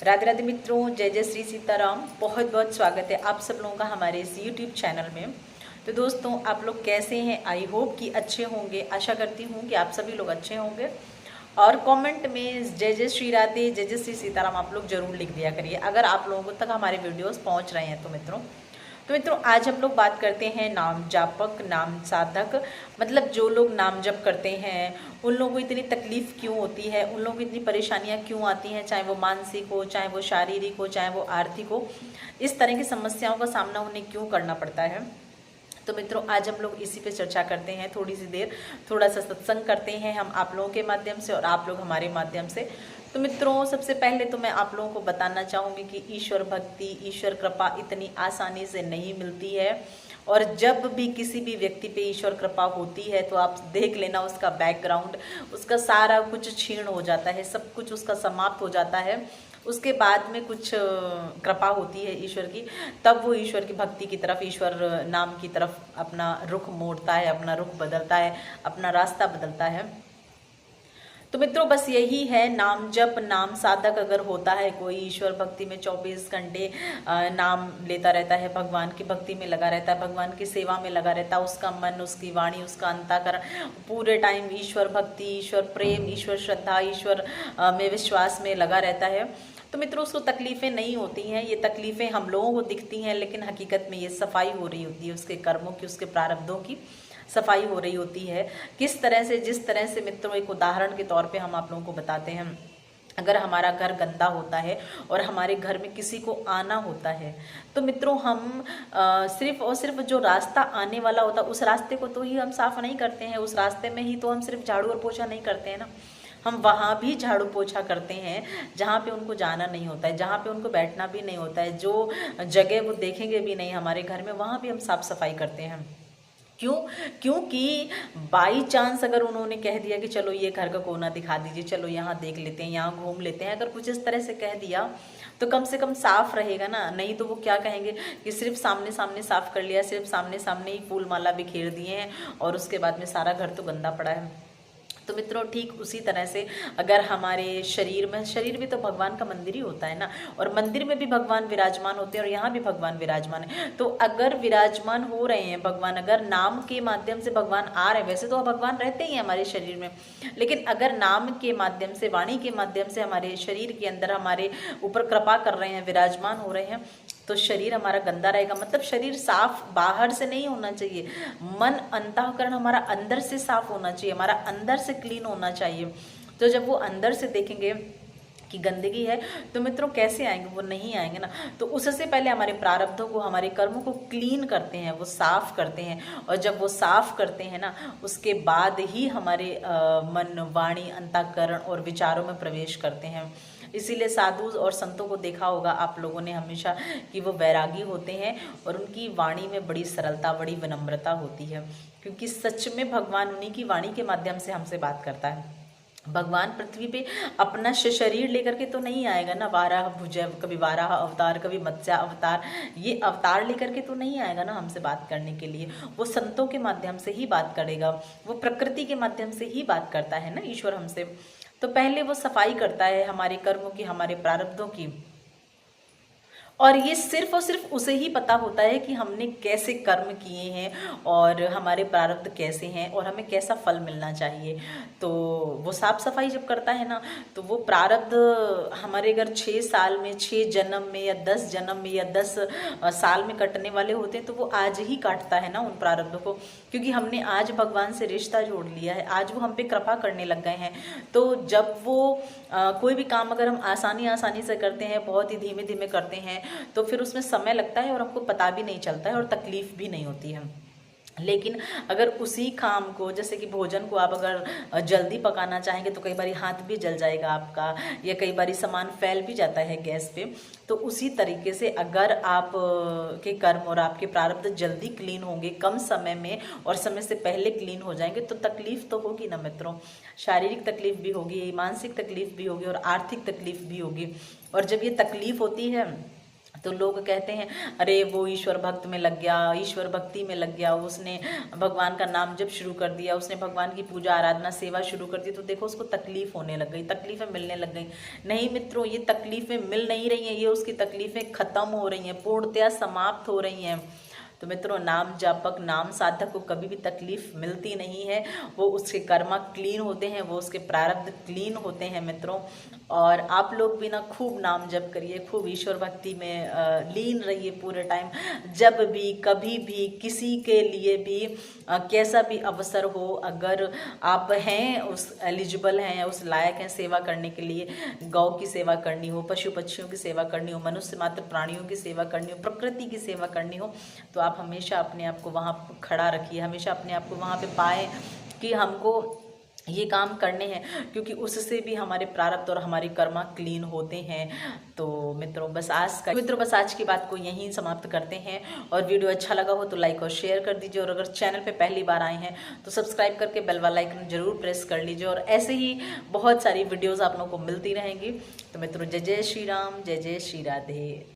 राधे राधे मित्रों, जय जय श्री सीताराम। बहुत बहुत स्वागत है आप सब लोगों का हमारे इस यूट्यूब चैनल में। तो दोस्तों, आप लोग कैसे हैं? आई होप कि अच्छे होंगे। आशा करती हूँ कि आप सभी लोग अच्छे होंगे। और कमेंट में जय जय श्री राधे, जय जय श्री सीताराम आप लोग जरूर लिख दिया करिए अगर आप लोगों तक हमारे वीडियोस पहुँच रहे हैं। तो मित्रों आज हम लोग बात करते हैं नाम जापक, नाम साधक। मतलब जो लोग नाम जप करते हैं उन लोगों को इतनी तकलीफ क्यों होती है, उन लोगों को इतनी परेशानियां क्यों आती हैं, चाहे वो मानसिक हो, चाहे वो शारीरिक हो, चाहे वो आर्थिक हो। इस तरह की समस्याओं का सामना उन्हें क्यों करना पड़ता है। तो मित्रों आज हम लोग इसी पे चर्चा करते हैं। थोड़ी सी देर थोड़ा सा सत्संग करते हैं हम आप लोगों के माध्यम से और आप लोग हमारे माध्यम से। तो मित्रों सबसे पहले तो मैं आप लोगों को बताना चाहूँगी कि ईश्वर भक्ति, ईश्वर कृपा इतनी आसानी से नहीं मिलती है। और जब भी किसी भी व्यक्ति पे ईश्वर कृपा होती है तो आप देख लेना उसका बैकग्राउंड, उसका सारा कुछ क्षीण हो जाता है, सब कुछ उसका समाप्त हो जाता है। उसके बाद में कुछ कृपा होती है ईश्वर की, तब वो ईश्वर की भक्ति की तरफ, ईश्वर नाम की तरफ अपना रुख मोड़ता है, अपना रुख बदलता है, अपना रास्ता बदलता है। तो मित्रों बस यही है, नाम जप, नाम साधक अगर होता है कोई, ईश्वर भक्ति में 24 घंटे नाम लेता रहता है, भगवान की भक्ति में लगा रहता है, भगवान की सेवा में लगा रहता है, उसका मन, उसकी वाणी, उसका अंतःकरण पूरे टाइम ईश्वर भक्ति, ईश्वर प्रेम, ईश्वर श्रद्धा, ईश्वर में विश्वास में लगा रहता है, तो मित्रों उसको तकलीफ़ें नहीं होती हैं। ये तकलीफ़ें हम लोगों को दिखती हैं, लेकिन हकीकत में ये सफाई हो रही होती है उसके कर्मों की, उसके प्रारब्धों की सफाई हो रही होती है। किस तरह से, जिस तरह से मित्रों एक उदाहरण के तौर पे हम आप लोगों को बताते हैं। अगर हमारा घर गंदा होता है और हमारे घर में किसी को आना होता है तो मित्रों हम सिर्फ और सिर्फ जो रास्ता आने वाला होता है उस रास्ते को तो ही हम साफ नहीं करते हैं, उस रास्ते में ही तो हम सिर्फ झाड़ू और पोछा नहीं करते हैं ना, हम वहाँ भी झाड़ू पोछा करते हैं जहाँ पे उनको जाना नहीं होता है, जहाँ पे उनको बैठना भी नहीं होता है, जो जगह वो देखेंगे भी नहीं हमारे घर में, वहाँ भी हम साफ सफाई करते हैं। क्यों? क्योंकि बाई चांस अगर उन्होंने कह दिया कि चलो ये घर का कोना दिखा दीजिए, चलो यहाँ देख लेते हैं, यहाँ घूम लेते हैं, अगर कुछ इस तरह से कह दिया तो कम से कम साफ रहेगा ना। नहीं तो वो क्या कहेंगे कि सिर्फ सामने सामने साफ कर लिया, सिर्फ सामने सामने ही फूल माला बिखेर दिए हैं और उसके बाद में सारा घर तो गंदा पड़ा है। तो मित्रों ठीक उसी तरह से अगर हमारे शरीर में, शरीर भी तो भगवान का मंदिर ही होता है ना, और मंदिर में भी भगवान विराजमान होते हैं और यहाँ भी भगवान विराजमान है। तो अगर विराजमान हो रहे हैं भगवान, अगर नाम के माध्यम से भगवान आ रहे हैं, वैसे तो भगवान रहते ही हैं हमारे शरीर में, लेकिन अगर नाम के माध्यम से, वाणी के माध्यम से हमारे शरीर के अंदर हमारे ऊपर कृपा कर रहे हैं, विराजमान हो रहे हैं, तो शरीर हमारा गंदा रहेगा। मतलब शरीर साफ बाहर से नहीं होना चाहिए, मन, अंतःकरण हमारा अंदर से साफ होना चाहिए, हमारा अंदर से क्लीन होना चाहिए। तो जब वो अंदर से देखेंगे कि गंदगी है तो मित्रों कैसे आएंगे? वो नहीं आएंगे ना। तो उससे पहले हमारे प्रारब्धों को, हमारे कर्मों को क्लीन करते हैं, वो साफ करते हैं, और जब वो साफ करते हैं ना उसके बाद ही हमारे मन, वाणी, अंतःकरण और विचारों में प्रवेश करते हैं। इसीलिए साधु और संतों को देखा होगा आप लोगों ने हमेशा कि वो वैरागी होते हैं और उनकी वाणी में बड़ी सरलता, बड़ी विनम्रता होती है, क्योंकि सच में भगवान उन्हीं की वाणी के माध्यम से हमसे बात करता है। भगवान पृथ्वी पे अपना शरीर लेकर के तो नहीं आएगा ना, वाराह भुजय, कभी वाराह अवतार, कभी मत्स्य अवतार, ये अवतार लेकर के तो नहीं आएगा ना हमसे बात करने के लिए। वो संतों के माध्यम से ही बात करेगा, वो प्रकृति के माध्यम से ही बात करता है ना ईश्वर हमसे। तो पहले वो सफाई करता है हमारे कर्मों की, हमारे प्रारब्धों की, और ये सिर्फ और सिर्फ उसे ही पता होता है कि हमने कैसे कर्म किए हैं और हमारे प्रारब्ध कैसे हैं और हमें कैसा फल मिलना चाहिए। तो वो साफ सफाई जब करता है ना तो वो प्रारब्ध हमारे अगर 6 साल में, 6 जन्म में या 10 जन्म में या 10 साल में कटने वाले होते हैं तो वो आज ही काटता है ना उन प्रारब्धों को, क्योंकि हमने आज भगवान से रिश्ता जोड़ लिया है, आज वो हम पे कृपा करने लग गए हैं। तो जब वो कोई भी काम अगर हम आसानी से करते हैं, बहुत ही धीमे धीमे करते हैं, तो फिर उसमें समय लगता है और हमको पता भी नहीं चलता है और तकलीफ भी नहीं होती है। लेकिन अगर उसी काम को, जैसे कि भोजन को आप अगर जल्दी पकाना चाहेंगे तो कई बार हाथ भी जल जाएगा आपका, या कई बार सामान फैल भी जाता है गैस पे। तो उसी तरीके से अगर आप के कर्म और आपके प्रारब्ध जल्दी क्लीन होंगे, कम समय में और समय से पहले क्लीन हो जाएंगे, तो तकलीफ तो होगी ना मित्रों। शारीरिक तकलीफ भी होगी, मानसिक तकलीफ भी होगी और आर्थिक तकलीफ भी होगी। और जब ये तकलीफ होती है तो लोग कहते हैं अरे वो ईश्वर भक्त में लग गया, ईश्वर भक्ति में लग गया, उसने भगवान का नाम जप शुरू कर दिया, उसने भगवान की पूजा आराधना सेवा शुरू कर दी, तो देखो उसको तकलीफ होने लग गई, तकलीफें मिलने लग गई। नहीं मित्रों, ये तकलीफें मिल नहीं रही हैं, ये उसकी तकलीफें खत्म हो रही हैं, पूर्णतया समाप्त हो रही हैं। तो मित्रों, नाम जापक, नाम साधक को कभी भी तकलीफ मिलती नहीं है। वो उसके कर्मा क्लीन होते हैं, वो उसके प्रारब्ध क्लीन होते हैं मित्रों। और आप लोग भी ना खूब नाम जप करिए, खूब ईश्वर भक्ति में लीन रहिए पूरे टाइम। जब भी कभी भी किसी के लिए भी कैसा भी अवसर हो, अगर आप हैं उस एलिजिबल हैं, उस लायक हैं सेवा करने के लिए, गौ की सेवा करनी हो, पशु पक्षियों की सेवा करनी हो, मनुष्य मात्र प्राणियों की सेवा करनी हो, प्रकृति की सेवा करनी हो, तो आप हमेशा अपने आप को वहाँ खड़ा रखिए, हमेशा अपने आप को वहाँ पे पाएं कि हमको ये काम करने हैं, क्योंकि उससे भी हमारे प्रारब्ध और हमारी कर्मा क्लीन होते हैं। तो मित्रों बस आज की बात को यहीं समाप्त करते हैं। और वीडियो अच्छा लगा हो तो लाइक और शेयर कर दीजिए, और अगर चैनल पे पहली बार आए हैं तो सब्सक्राइब करके बेल वाला आइकन जरूर प्रेस कर लीजिए। और ऐसे ही बहुत सारी वीडियोज़ आप लोगों को मिलती रहेंगी। तो मित्रों, जय जय श्री राम, जय जय श्री राधे।